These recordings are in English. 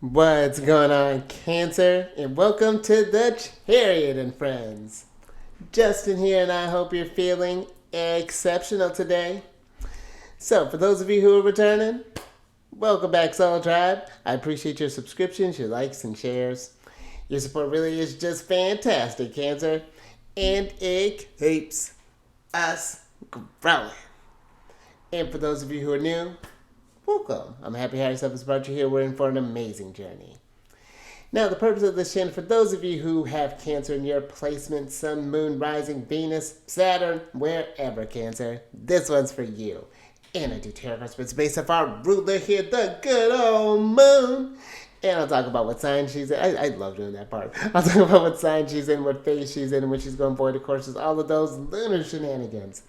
What's going on, Cancer? And welcome to the Chariot Friends. Justin here, and I hope you're feeling exceptional today. So, for those of you who are returning, welcome back, Soul Tribe. I appreciate your subscriptions, your likes, and shares. Your support really is just fantastic, Cancer, and it keeps us growing. And for those of you who are new, welcome. I'm happy Harry Stuff has brought you here. We're in for an amazing journey. Now, the purpose of this channel, for those of you who have Cancer in your placement, Sun, Moon, Rising, Venus, Saturn, wherever, Cancer, this one's for you. And I do tarot cards, but it's based off our ruler here, the good old Moon. And I'll talk about what sign she's in. I love doing that part. I'll talk about what sign she's in, what phase she's in, and when she's going void of courses, all of those lunar shenanigans.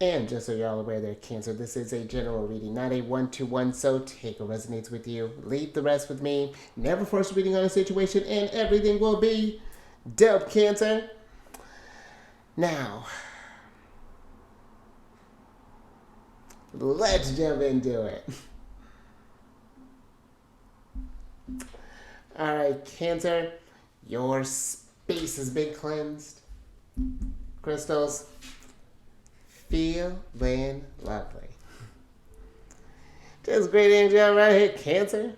And just so you're all aware there, Cancer, this is a general reading, not a one-to-one, so take what resonates with you. Leave the rest with me. Never force reading on a situation, and everything will be dope, Cancer. Now, let's jump into it. All right, Cancer, your space has been cleansed. Crystals, feeling lovely. Just great energy right here, Cancer.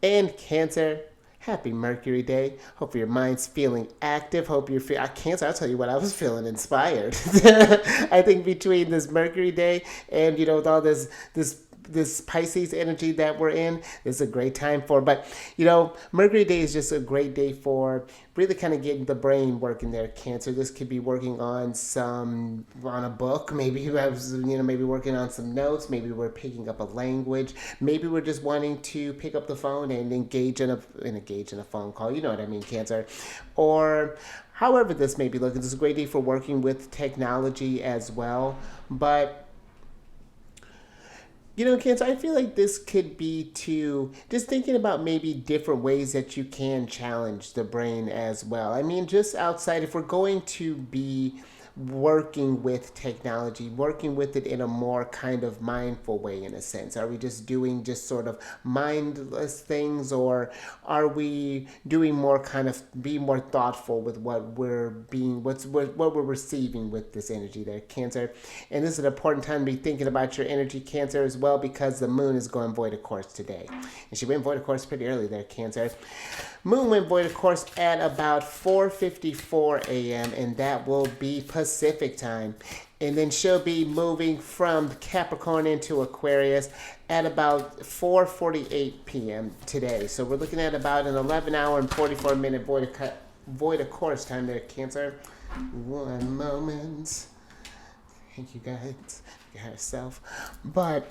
And Cancer, happy Mercury Day. Hope your mind's feeling active. Hope you're feeling Cancer. I'll tell you what, I was feeling inspired. I think between this Mercury Day and with all this Pisces energy that we're in, it's a great time for. But Mercury Day is just a great day for really kind of getting the brain working there, Cancer. This could be working on a book. Maybe you have maybe working on some notes. Maybe we're picking up a language. Maybe we're just wanting to pick up the phone and engage in a phone call. You know what I mean, Cancer. Or however this may be looking, this is a great day for working with technology as well. But Cancer, I feel like this could be to just thinking about maybe different ways that you can challenge the brain as well. I mean, just outside, if we're going to be working with technology, working with it in a more kind of mindful way, in a sense? Are we just doing just sort of mindless things, or are we doing more kind of being more thoughtful with what we're receiving with this energy there, Cancer? And this is an important time to be thinking about your energy, Cancer, as well, because the moon is going void of course today. And she went void of course pretty early there, Cancer. Moon went void of course at about 4:54 a.m. and that will be Pacific time. And then she'll be moving from Capricorn into Aquarius at about 4:48 p.m. today. So we're looking at about an 11-hour and 44-minute void of course time there, Cancer. One moment. Thank you guys. Yourself. But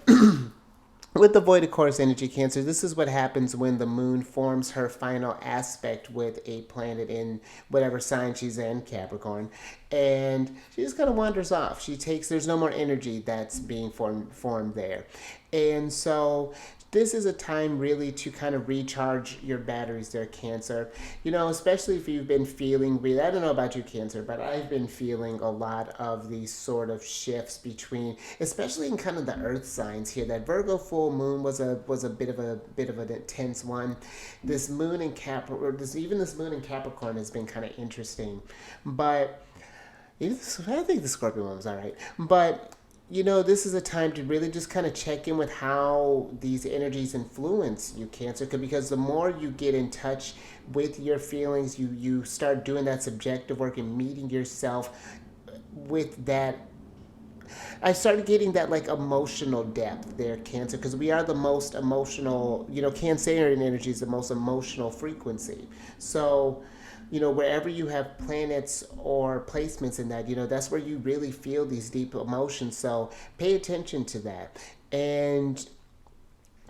with the void of course energy, Cancer, this is what happens when the moon forms her final aspect with a planet in whatever sign she's in, Capricorn, and she just kind of wanders off. There's no more energy that's being formed there. And so this is a time really to kind of recharge your batteries there, Cancer. Especially if you've been feeling I don't know about you, Cancer, but I've been feeling a lot of these sort of shifts between, especially in kind of the earth signs here. That Virgo full moon was a bit of an intense one. This moon in this moon in Capricorn has been kind of interesting. But I think the Scorpion one was all right. But this is a time to really just kind of check in with how these energies influence you, Cancer, because the more you get in touch with your feelings, you start doing that subjective work and meeting yourself with that. I started getting that like emotional depth there, Cancer, because we are the most emotional, Cancerian energy is the most emotional frequency. So wherever you have planets or placements in that, that's where you really feel these deep emotions. So pay attention to that. And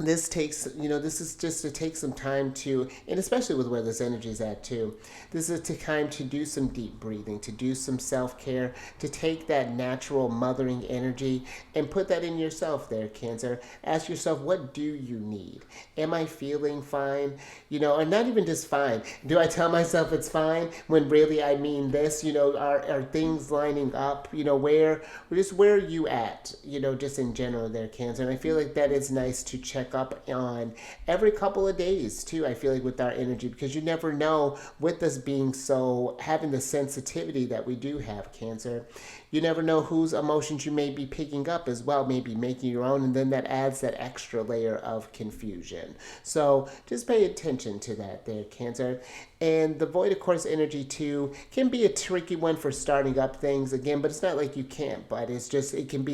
this is just to take some time to, and especially with where this energy is at too, this is a time to do some deep breathing, to do some self-care, to take that natural mothering energy and put that in yourself there, Cancer. Ask yourself, what do you need? Am I feeling fine? Or not even just fine. Do I tell myself it's fine when really I mean this? Are things lining up? Where are you at? Just in general there, Cancer. And I feel like that is nice to check check up on every couple of days too. I feel like with our energy, because you never know, with us being so having the sensitivity that we do have, Cancer, you never know whose emotions you may be picking up as well, maybe making your own, and then that adds that extra layer of confusion. So just pay attention to that there, Cancer. And the void of course energy too can be a tricky one for starting up things again, but it's not like you can't, but it's just, it can be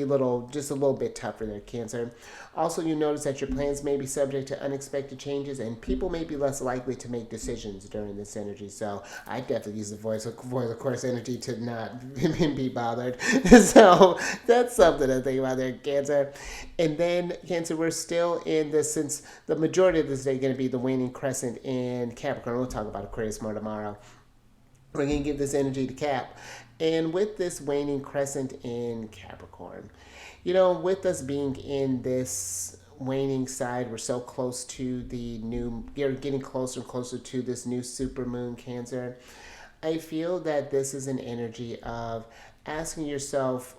just a little bit tougher there, Cancer. Also, you notice that your plans may be subject to unexpected changes, and people may be less likely to make decisions during this energy. So I definitely use the voice of course energy to not be bothered. So that's something to think about there, Cancer. And then Cancer, we're still in this, since the majority of this day is going to be the waning crescent in Capricorn. We'll talk about Aquarius more tomorrow. We're going to give this energy to Cap. And with this waning crescent in Capricorn, with us being in this waning side, we're so close to you're getting closer and closer to this new supermoon, Cancer. I feel that this is an energy of asking yourself,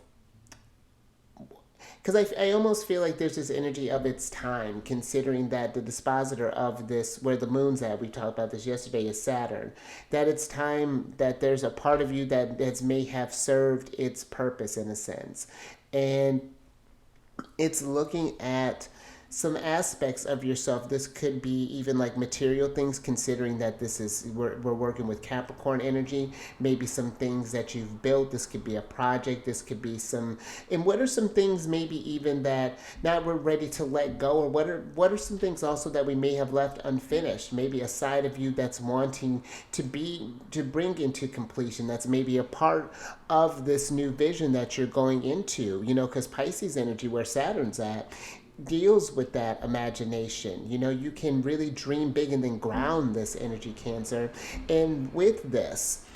because I almost feel like there's this energy of its time, considering that the dispositor of this, where the moon's at, we talked about this yesterday, is Saturn. That it's time that there's a part of you that may have served its purpose in a sense. And it's looking at some aspects of yourself. This could be even like material things, considering that we're working with Capricorn energy. Maybe some things that you've built. This could be a project. This could be and what are some things maybe even that now we're ready to let go, or what are some things also that we may have left unfinished? Maybe a side of you that's wanting to bring into completion. That's maybe a part of this new vision that you're going into. Because Pisces energy, where Saturn's at, deals with that imagination. You can really dream big and then ground this energy, Cancer. And with this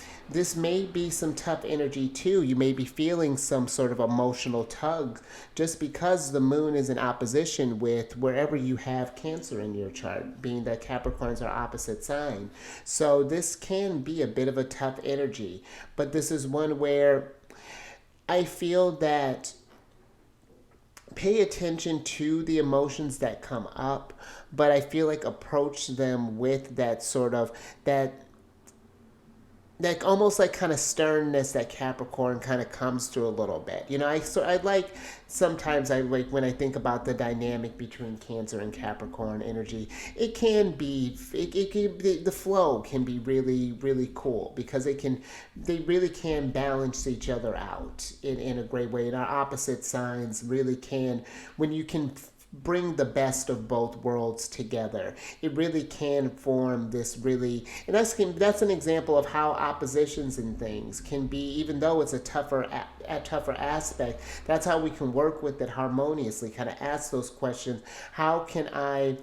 may be some tough energy too. You may be feeling some sort of emotional tug just because the moon is in opposition with wherever you have Cancer in your chart, being that Capricorns are opposite sign. So this can be a bit of a tough energy, but this is one where I feel that pay attention to the emotions that come up, but I feel like approach them with that sort of that almost like kind of sternness that Capricorn kind of comes through a little bit. I like, sometimes I like when I think about the dynamic between Cancer and Capricorn energy, it can be the flow can be really, really cool, because they really can balance each other out in a great way. And our opposite signs really can, when you can bring the best of both worlds together, it really can form this really, and that's an example of how oppositions and things can be, even though it's a tougher aspect, that's how we can work with it harmoniously. Kind of ask those questions. How can I,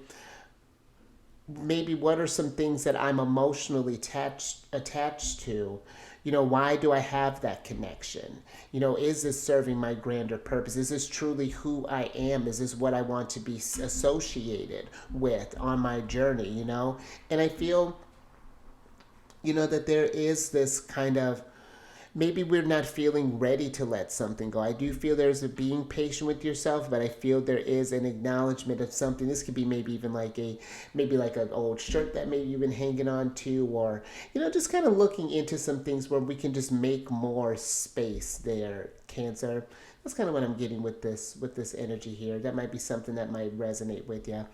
maybe what are some things that I'm emotionally attached to? Why do I have that connection? Is this serving my grander purpose? Is this truly who I am? Is this what I want to be associated with on my journey? And I feel, that there is this kind of, maybe we're not feeling ready to let something go. I do feel there's a being patient with yourself, but I feel there is an acknowledgement of something. This could be maybe even like an old shirt that maybe you've been hanging on to, or, just kind of looking into some things where we can just make more space there, Cancer. That's kind of what I'm getting with this energy here. That might be something that might resonate with you.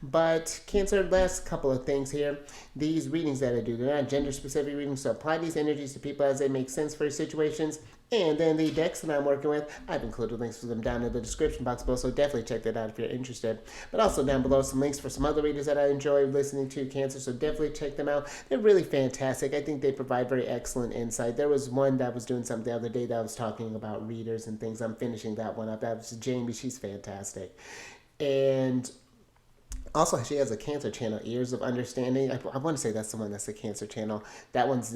But Cancer, last couple of things here. These readings that I do, they're not gender-specific readings, so apply these energies to people as they make sense for your situations. And then the decks that I'm working with, I've included links for them down in the description box below, so definitely check that out if you're interested. But also down below, some links for some other readers that I enjoy listening to, Cancer, so definitely check them out. They're really fantastic. I think they provide very excellent insight. There was one that was doing something the other day that was talking about readers and things. I'm finishing that one up. That was Jamie. She's fantastic. And also, she has a Cancer channel, Ears of Understanding. I want to say that's the one that's the Cancer channel. That one's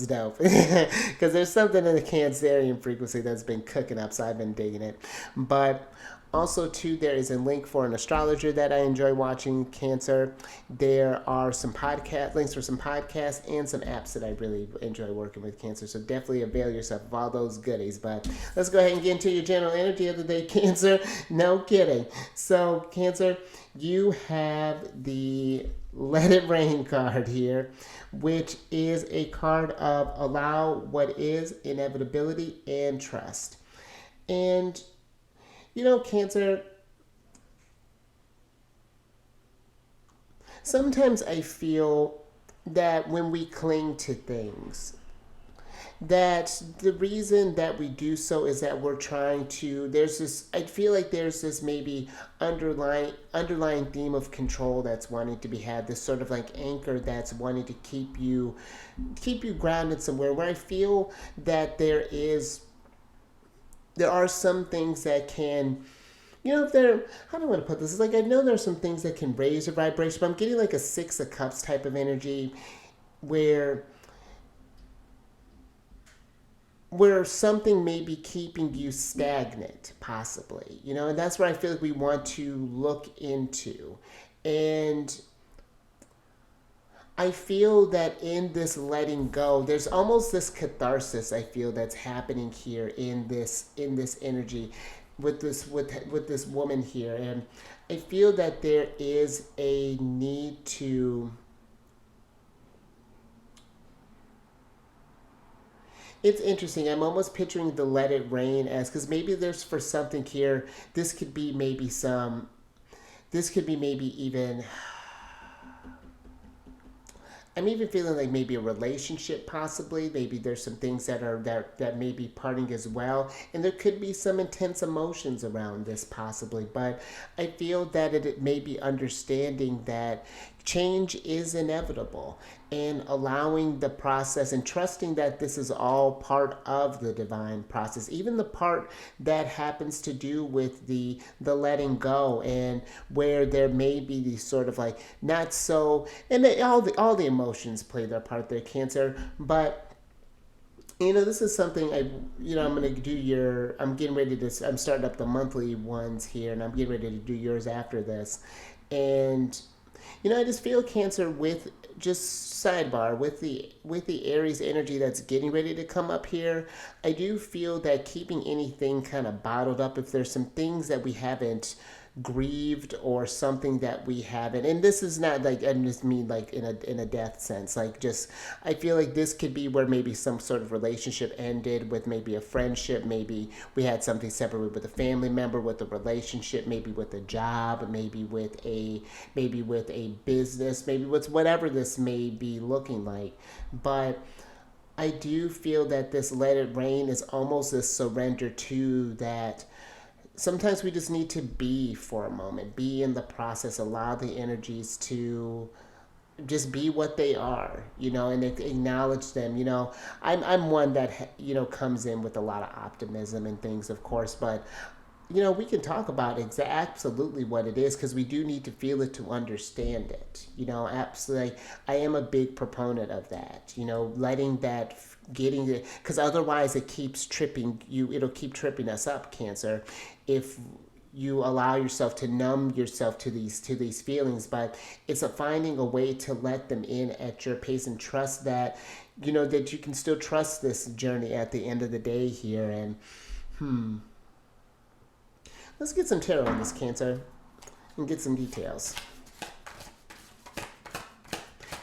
dope. Because there's something in the Cancerian frequency that's been cooking up, so I've been digging it. But Also, too, there is a link for an astrologer that I enjoy watching, Cancer. There are some podcast links for some podcasts and some apps that I really enjoy working with, Cancer. So definitely avail yourself of all those goodies. But let's go ahead and get into your general energy of the day, Cancer. No kidding. So, Cancer, you have the Let It Rain card here, which is a card of allow what is, inevitability, and trust. And Cancer, sometimes I feel that when we cling to things, that the reason that we do so is that we're trying to, I feel like there's this maybe underlying theme of control that's wanting to be had, this sort of like anchor that's wanting to keep you grounded somewhere, where I feel that there are some things that can, if they're, how do I want to put this? It's like, I know there's some things that can raise your vibration, but I'm getting like a Six of Cups type of energy where something may be keeping you stagnant, possibly, and that's where I feel like we want to look into. And I feel that in this letting go, there's almost this catharsis I feel that's happening here in this energy with this woman here. And I feel that there is a need to, it's interesting. I'm almost picturing the Let It Rain as, because maybe there's for something here, this could be maybe even, I'm even feeling like maybe a relationship, possibly. Maybe there's some things that may be parting as well. And there could be some intense emotions around this, possibly. But I feel that it may be understanding that change is inevitable, and allowing the process and trusting that this is all part of the divine process, even the part that happens to do with the letting go, and where there may be these sort of like not so, and all the emotions play their part there, Cancer. But this is something I'm going to do I'm getting ready to, I'm starting up the monthly ones here, and I'm getting ready to do yours after this. And I just feel, Cancer, with just sidebar, with the Aries energy that's getting ready to come up here, I do feel that keeping anything kind of bottled up, if there's some things that we haven't grieved or something that we haven't, and this is not like, I just mean like in a death sense, like just, I feel like this could be where maybe some sort of relationship ended, with maybe a friendship, maybe we had something separate with a family member, with a relationship, maybe with a job, maybe with a business, maybe with whatever this may be looking like. But I do feel that this Let It Rain is almost a surrender to that. Sometimes we just need to be for a moment, be in the process, allow the energies to just be what they are, and acknowledge them. I'm one that, comes in with a lot of optimism and things, of course, but we can talk about absolutely what it is, because we do need to feel it to understand it. Absolutely. I am a big proponent of that, letting that, getting it, because otherwise it keeps tripping you. It'll keep tripping us up, Cancer, if you allow yourself to numb yourself to these feelings. But it's finding a way to let them in at your pace, and trust that, that you can still trust this journey at the end of the day here. And let's get some tarot on this, Cancer, and get some details.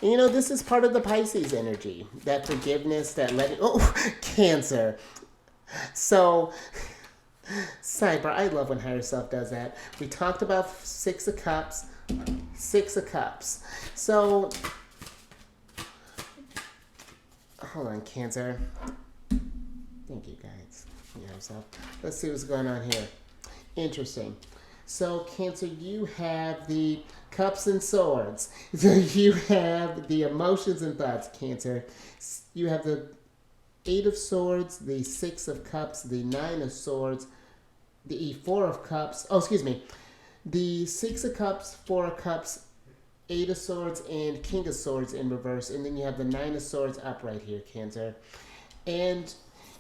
And this is part of the Pisces energy, that forgiveness, that letting, Cancer. So, sidebar, I love when higher self does that. We talked about Six of Cups. So, hold on, Cancer. Thank you, guys. Let's see what's going on here. Interesting. So, Cancer, you have the Cups and Swords. So you have the emotions and thoughts, Cancer. You have the Eight of Swords, the Six of Cups, the Nine of Swords, the Four of Cups. The Six of Cups, Four of Cups, Eight of Swords, and King of Swords in reverse. And then you have the Nine of Swords upright here, Cancer. And,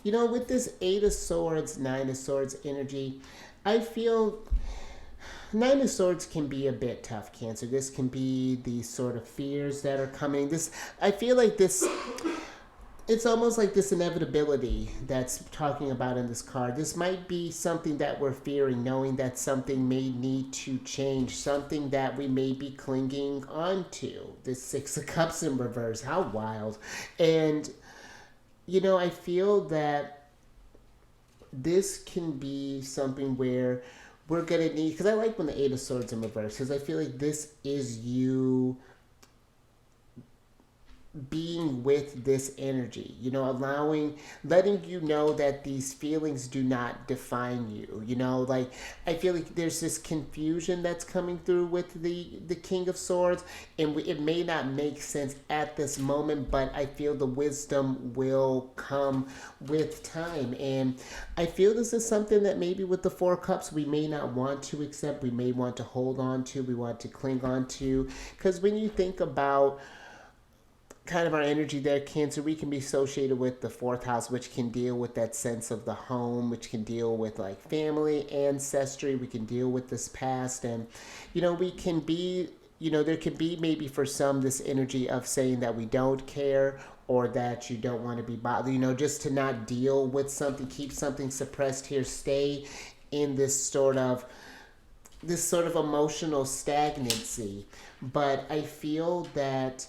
with this Eight of Swords, Nine of Swords energy, I feel Nine of Swords can be a bit tough, Cancer. This can be the sort of fears that are coming. This, I feel like this, it's almost like this inevitability that's talking about in this card. This might be something that we're fearing, knowing that something may need to change, something that we may be clinging onto. This Six of Cups in reverse, how wild. And, you know, I feel that this can be something where we're going to need, because I like when the Eight of Swords in reverse, because I feel like this is you being with this energy, you know, letting you know that these feelings do not define you, you know, like I feel like there's this confusion that's coming through with the King of Swords, and it may not make sense at this moment, but I feel the wisdom will come with time. And I feel this is something that maybe with the Four of Cups we may not want to accept, we may want to hold on to, we want to cling on to, because when you think about kind of our energy there, Cancer, we can be associated with the fourth house, which can deal with that sense of the home, which can deal with like family, ancestry. We can deal with this past, and you know, we can be, you know, there could be maybe for some this energy of saying that we don't care, or that you don't want to be bothered, you know, just to not deal with something, keep something suppressed here, stay in this sort of emotional stagnancy. But I feel that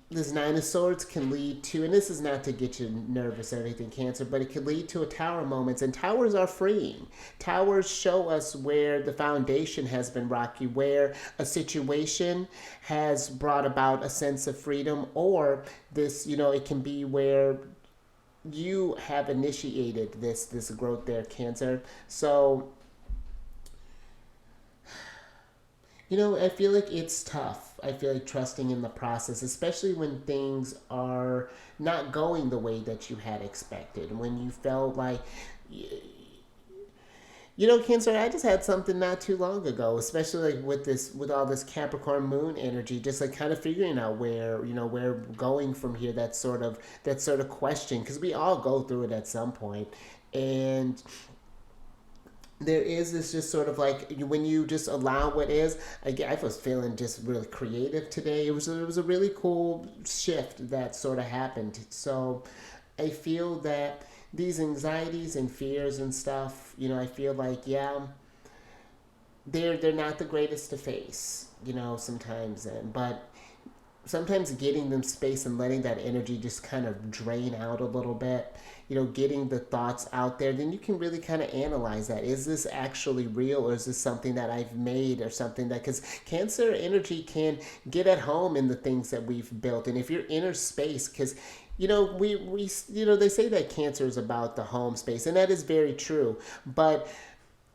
this Nine of Swords can lead to, and this is not to get you nervous or anything, Cancer, but it can lead to a Tower moments, and Towers are freeing. Towers show us where the foundation has been rocky, where a situation has brought about a sense of freedom, or this, you know, it can be where you have initiated this growth there, Cancer. So, you know, I feel like it's tough. I feel like trusting in the process, especially when things are not going the way that you had expected. When you felt like, you know, Cancer, I just had something not too long ago, especially like with all this Capricorn moon energy, just like kind of figuring out where, you know, where we're going from here, that sort of question, because we all go through it at some point. And there is this just sort of like when you just allow what is. I was feeling just really creative today. It was a really cool shift that sort of happened. So I feel that these anxieties and fears and stuff, you know, I feel like, yeah, they're not the greatest to face, you know, sometimes, but sometimes getting them space and letting that energy just kind of drain out a little bit, you know, getting the thoughts out there, then you can really kind of analyze that. Is this actually real, or is this something that I've made, or something that, because Cancer energy can get at home in the things that we've built. And if your inner space, because you know, we you know, they say that Cancer is about the home space, and that is very true. But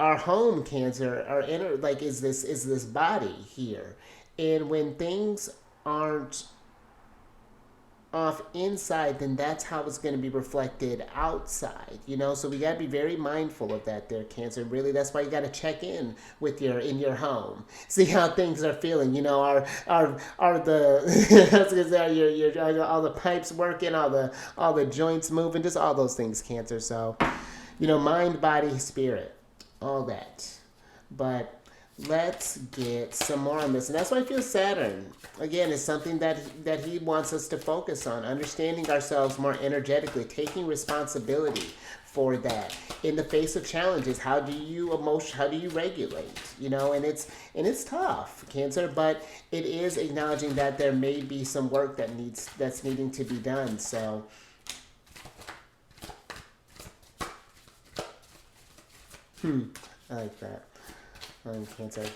our home, Cancer, our inner, like, is this body here. And when things aren't off inside, then that's how it's going to be reflected outside, you know. So we got to be very mindful of that there, Cancer. Really, that's why you got to check in with in your home, see how things are feeling, you know. Are the I was gonna say, are all the pipes working, all the joints moving, just all those things, Cancer. So, you know, mind, body, spirit, all that. But let's get some more on this. And that's why I feel Saturn, again, is something that he wants us to focus on, understanding ourselves more energetically, taking responsibility for that in the face of challenges. How do you regulate, you know? And it's tough, Cancer, but it is acknowledging that there may be some work that's needing to be done. So I like that. Cancer.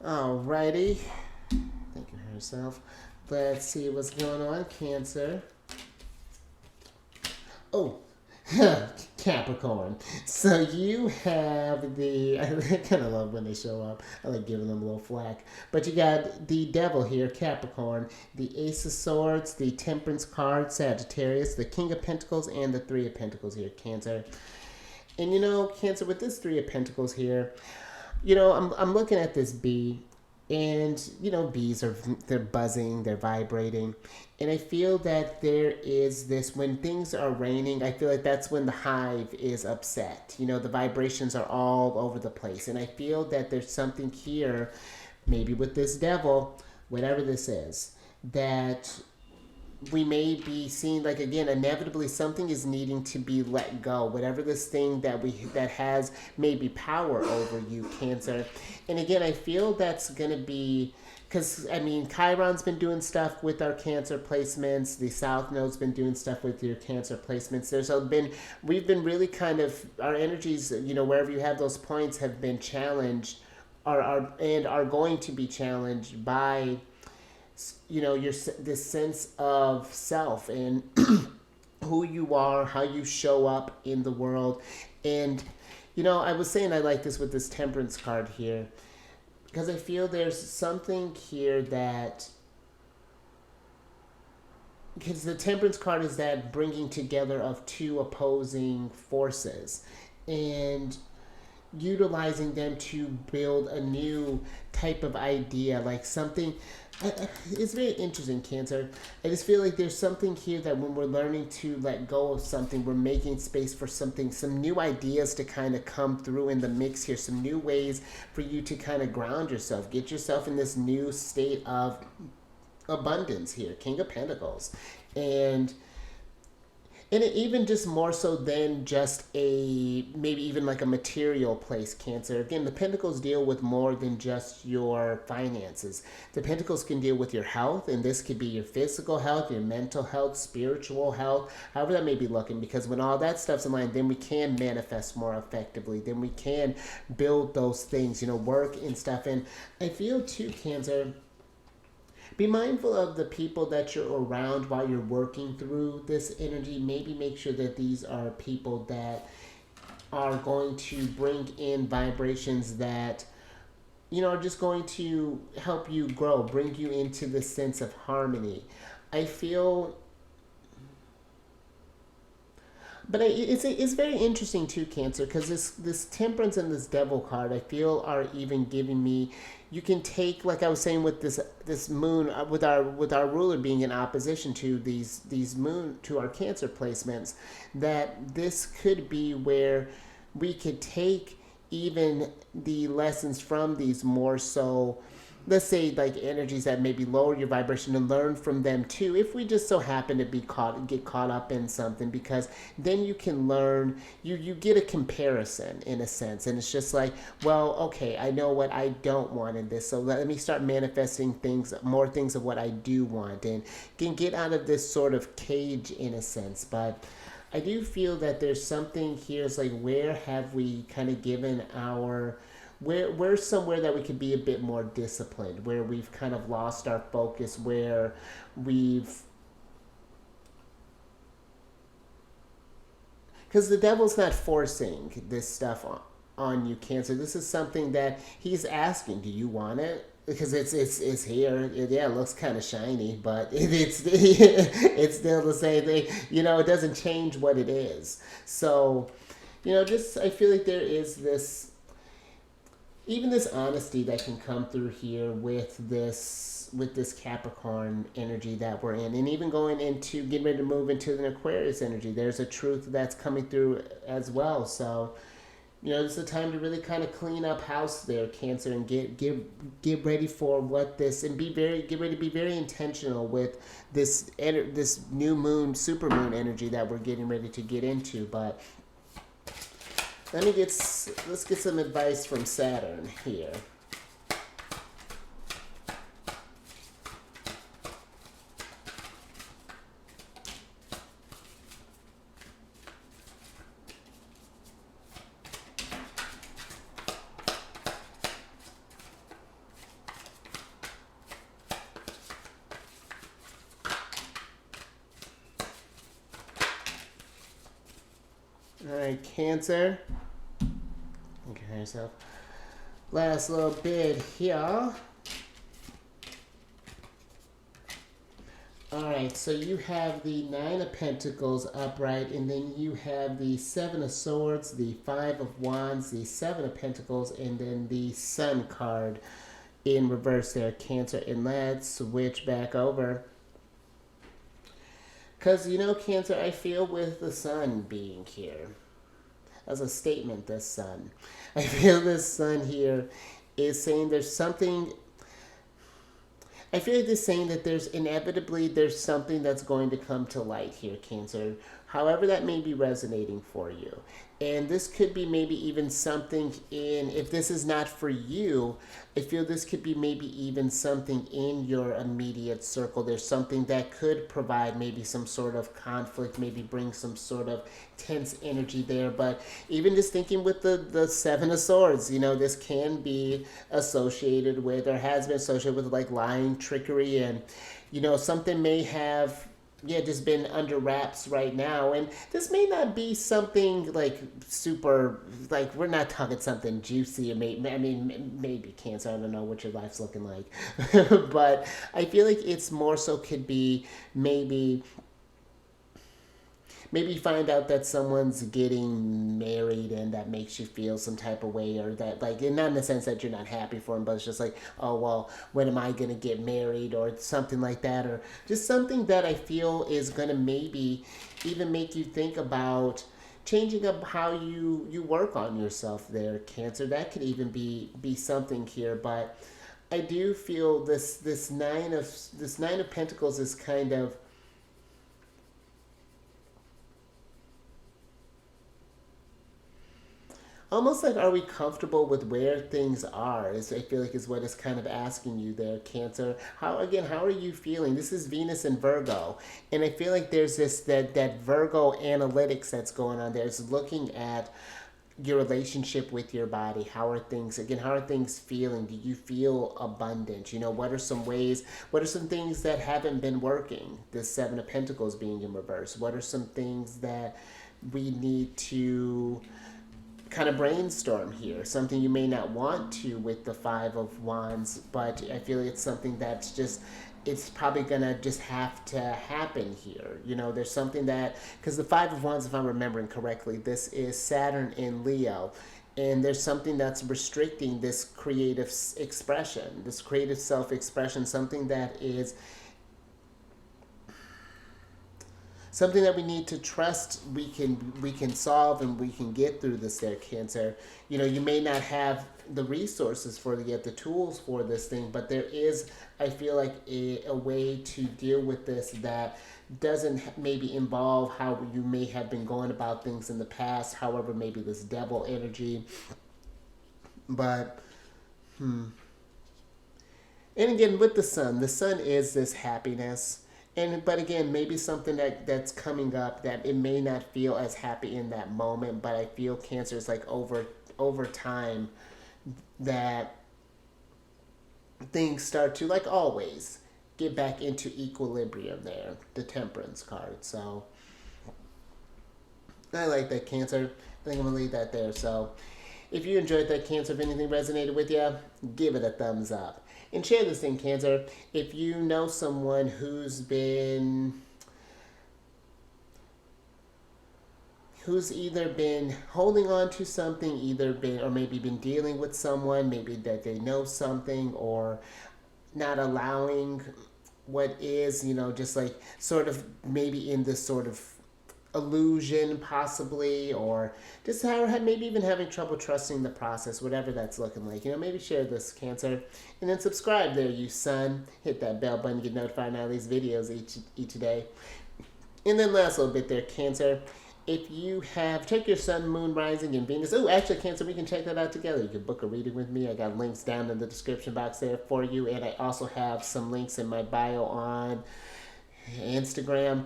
Alrighty. Thank you herself. Let's see what's going on, Cancer. Oh, Capricorn. So you have I kind of love when they show up. I like giving them a little flack. But you got the Devil here, Capricorn, the Ace of Swords, the Temperance card, Sagittarius, the King of Pentacles, and the Three of Pentacles here, Cancer. And you know, Cancer, with this Three of Pentacles here, you know, I'm looking at this bee, and you know, bees are, they're buzzing, they're vibrating, and I feel that there is this, when things are raining, I feel like that's when the hive is upset. You know, the vibrations are all over the place, and I feel that there's something here, maybe with this devil, whatever this is, that we may be seeing, like, again, inevitably something is needing to be let go, whatever this thing that has maybe power over you, Cancer. And again, I feel that's going to be, because I mean, Chiron's been doing stuff with our Cancer placements, the South Node's been doing stuff with your Cancer placements. We've been really kind of, our energies, you know, wherever you have those points, have been challenged, and are going to be challenged by, you know, your, this sense of self, and who you are, how you show up in the world. And you know, I was saying I like this with this Temperance card here, because I feel there's something here that, because the Temperance card is that bringing together of two opposing forces, and utilizing them to build a new type of idea, like something. It's very interesting, Cancer. I just feel like there's something here that when we're learning to let go of something, we're making space for something, some new ideas to kind of come through in the mix here, some new ways for you to kind of ground yourself, get yourself in this new state of abundance here, King of Pentacles. And it even just more so than just a, maybe even like a material place, Cancer. Again, the Pentacles deal with more than just your finances. The Pentacles can deal with your health, and this could be your physical health, your mental health, spiritual health, however that may be looking. Because when all that stuff's in line, then we can manifest more effectively. Then we can build those things, you know, work and stuff. And I feel too, Cancer, be mindful of the people that you're around while you're working through this energy. Maybe make sure that these are people that are going to bring in vibrations that, you know, are just going to help you grow, bring you into this sense of harmony. I feel, but it's very interesting too, Cancer, because this Temperance and this Devil card, I feel, are even giving me, you can take, like I was saying with this moon, with our ruler being in opposition to these moon, to our Cancer placements, that this could be where we could take even the lessons from these more so, let's say, like energies that maybe lower your vibration, and learn from them too, if we just so happen to get caught up in something. Because then you can learn, you get a comparison in a sense, and it's just like, well, okay, I know what I don't want in this, so let me start manifesting more things of what I do want, and can get out of this sort of cage in a sense. But I do feel that there's something here. It's like, where have we kind of given our, we're somewhere that we could be a bit more disciplined, where we've kind of lost our focus, where because the devil's not forcing this stuff on you, Cancer. This is something that he's asking, do you want it? Because it's here. Yeah, it looks kind of shiny, but it's still the same thing. You know, it doesn't change what it is. So, you know, just, I feel like there is this, even this honesty that can come through here with this Capricorn energy that we're in, and even going into, getting ready to move into an Aquarius energy. There's a truth that's coming through as well. So, you know, it's a time to really kind of clean up house there, Cancer, and get ready for what this, and get ready to be very intentional with this new moon, super moon energy that we're getting ready to get into. But let's get some advice from Saturn here. All right, Cancer. Okay, yourself. Last little bit here. All right, so you have the Nine of Pentacles upright, and then you have the Seven of Swords, the Five of Wands, the Seven of Pentacles, and then the Sun card in reverse there, Cancer. And let's switch back over. Because, you know, Cancer, I feel with the Sun being here, as a statement, this Sun, I feel this Sun here is saying there's something. I feel like this saying that there's something that's going to come to light here, Cancer. However that may be resonating for you. And this could be maybe even something if this is not for you, I feel this could be maybe even something in your immediate circle. There's something that could provide maybe some sort of conflict, maybe bring some sort of tense energy there. But even just thinking with the Seven of Swords, you know, this can be associated with, or has been associated with, like lying, trickery, and, you know, something may have just been under wraps right now. And this may not be something like super, like we're not talking something juicy. Maybe Cancer, I don't know what your life's looking like. But I feel like it's more so could be maybe find out that someone's getting married and that makes you feel some type of way, or that, like, not in the sense that you're not happy for them, but it's just like, oh well, when am I gonna get married, or something like that, or just something that I feel is gonna maybe even make you think about changing up how you work on yourself there, Cancer. That could even be something here. But I do feel this nine of Pentacles is kind of almost like, are we comfortable with where things are, is I feel like is what it's kind of asking you there, Cancer. How are you feeling? This is Venus and Virgo, and I feel like there's this that Virgo analytics that's going on there. It's looking at your relationship with your body. How are things feeling? Do you feel abundant? You know, what are some ways, what are some things that haven't been working? The Seven of Pentacles being in reverse, what are some things that we need to kind of brainstorm here? Something you may not want to with the Five of Wands, but I feel it's something that's just, it's probably gonna just have to happen here. You know, there's something that, because the Five of Wands, if I'm remembering correctly, this is Saturn in Leo, and there's something that's restricting this creative expression, this creative self-expression, something that is something that we need to trust we can solve, and we can get through this there, Cancer. You know, you may not have the resources for to get the tools for this thing, but there is, I feel like, a way to deal with this that doesn't maybe involve how you may have been going about things in the past, however maybe this devil energy. But and again, with the sun is this happiness. And but again, maybe something that's coming up that it may not feel as happy in that moment, but I feel, Cancer, is like over time that things start to, like always, get back into equilibrium there. The Temperance card. So I like that, Cancer. I think I'm gonna leave that there. So if you enjoyed that, Cancer, if anything resonated with you, give it a thumbs up. And share this thing, Cancer. If you know someone who's either been holding on to something, or maybe been dealing with someone, maybe that they know something, or not allowing what is, you know, just like sort of maybe in this sort of illusion possibly, or just maybe even having trouble trusting the process, whatever that's looking like. You know, maybe share this, Cancer. And then subscribe there, you son. Hit that bell button to get notified on all these videos each day. And then last little bit there, Cancer. If you have, check your sun, moon, rising, and Venus. Oh, actually, Cancer, we can check that out together. You can book a reading with me. I got links down in the description box there for you. And I also have some links in my bio on Instagram.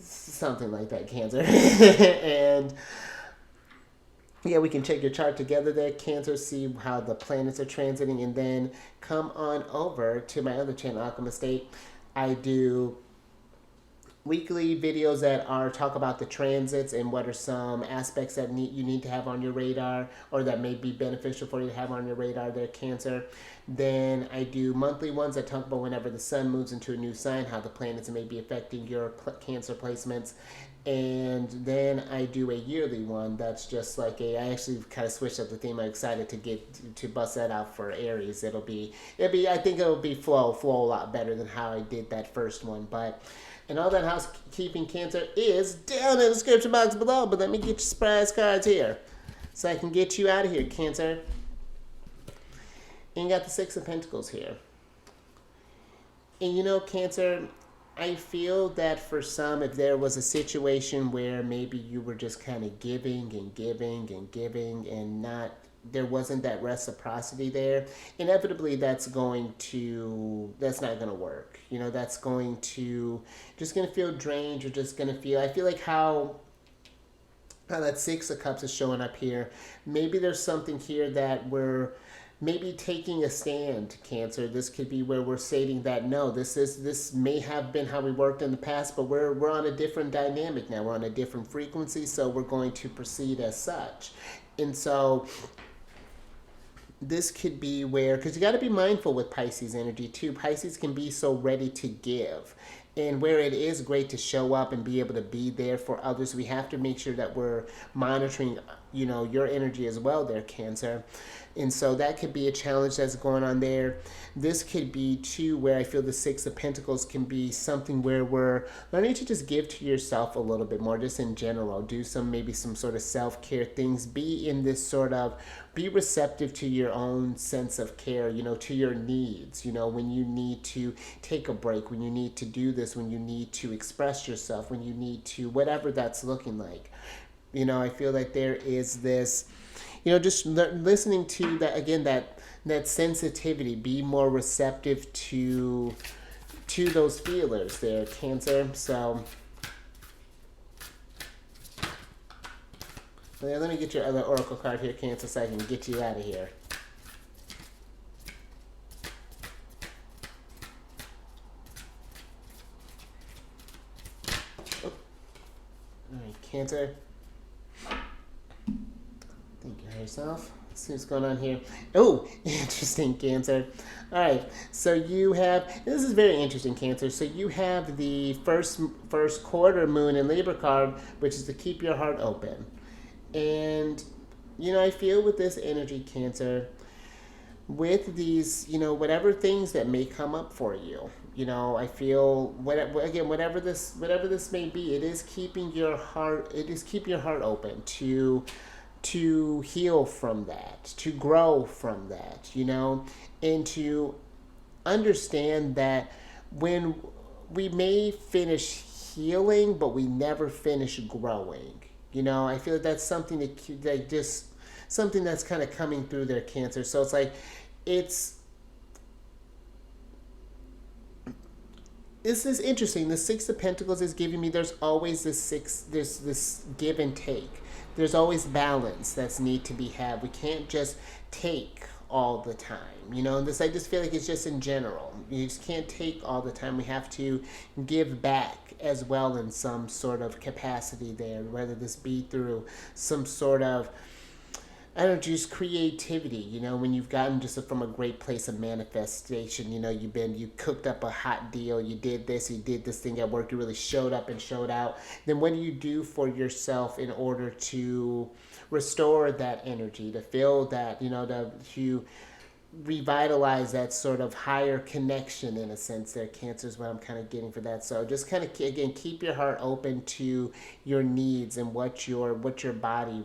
Something like that, Cancer. And yeah, we can check your chart together there, Cancer, see how the planets are transiting, and then come on over to my other channel, Alchemist State. I do weekly videos that are talk about the transits and what are some aspects that you need to have on your radar, or that may be beneficial for you to have on your radar there, Cancer. Then I do monthly ones that talk about whenever the sun moves into a new sign, how the planets may be affecting your Cancer placements. And then I do a yearly one that's just like I actually kind of switched up the theme. I'm excited to get to bust that out for Aries. I think it'll be flow a lot better than how I did that first one. But and all that housekeeping, Cancer, is down in the description box below. But let me get your surprise cards here so I can get you out of here, Cancer. And you got the Six of Pentacles here. And you know, Cancer, I feel that for some, if there was a situation where maybe you were just kind of giving and giving and giving and there wasn't that reciprocity there, inevitably that's not going to work. You know, that's just going to feel drained. You're just going to feel, I feel like how that Six of Cups is showing up here. Maybe there's something here that we're maybe taking a stand, Cancer. This could be where we're stating that no, this may have been how we worked in the past, but we're on a different dynamic now. We're on a different frequency, so we're going to proceed as such. And so this could be where, because you got to be mindful with Pisces energy too. Pisces can be so ready to give. And where it is great to show up and be able to be there for others, we have to make sure that we're monitoring, you know, your energy as well there, Cancer. And so that could be a challenge that's going on there. This could be, too, where I feel the Six of Pentacles can be something where we're learning to just give to yourself a little bit more, just in general. Do maybe some sort of self-care things. Be receptive to your own sense of care, you know, to your needs. You know, when you need to take a break, when you need to do this, when you need to express yourself, when you need to, whatever that's looking like. You know, I feel like there is this, you know, just listening to that, again, that sensitivity, be more receptive to those feelers there, Cancer. So let me get your other oracle card here, Cancer, so I can get you out of here. Oh. All right, Cancer. Think of yourself. Let's see what's going on here. Oh, interesting, Cancer. All right, so you have, this is very interesting, Cancer. So you have the first quarter moon in Libra card, which is to keep your heart open. And, you know, I feel with this energy, Cancer, with these, you know, whatever things that may come up for you, you know, I feel, whatever this may be, it is keeping your heart open to heal from that, to grow from that, you know, and to understand that when we may finish healing, but we never finish growing. You know, I feel like that's something something that's kind of coming through their, Cancer. So it's like, this is interesting. The Six of Pentacles is giving me, there's always this give and take. There's always balance that's need to be had. We can't just take all the time, you know. This, I just feel like it's just in general. You just can't take all the time. We have to give back as well in some sort of capacity there, whether this be through some sort of, I don't know, just creativity, you know, when you've gotten just from a great place of manifestation, you know, you cooked up a hot deal, you did this thing at work, you really showed up and showed out. Then what do you do for yourself in order to restore that energy, to feel that, you know, to revitalize that sort of higher connection in a sense there, Cancer, is what I'm kind of getting for that. So just kind of, again, keep your heart open to your needs and what your body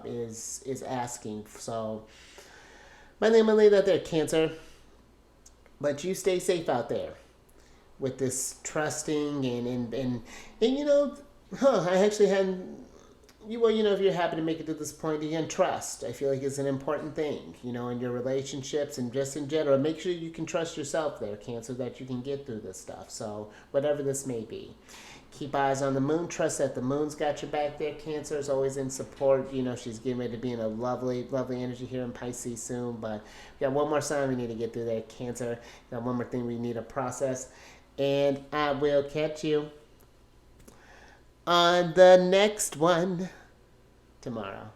is asking. So my name, I'll leave that there, Cancer, but you stay safe out there with this trusting and you know, I actually hadn't, well, you know, if you're happy to make it to this point, again, trust, I feel like, is an important thing, you know, in your relationships and just in general. Make sure you can trust yourself there, Cancer, that you can get through this stuff. So whatever this may be, keep eyes on the moon. Trust that the moon's got your back there. Cancer is always in support. You know, she's getting ready to be in a lovely, lovely energy here in Pisces soon. But we got one more sign we need to get through there, Cancer. Got one more thing we need to process. And I will catch you on the next one tomorrow.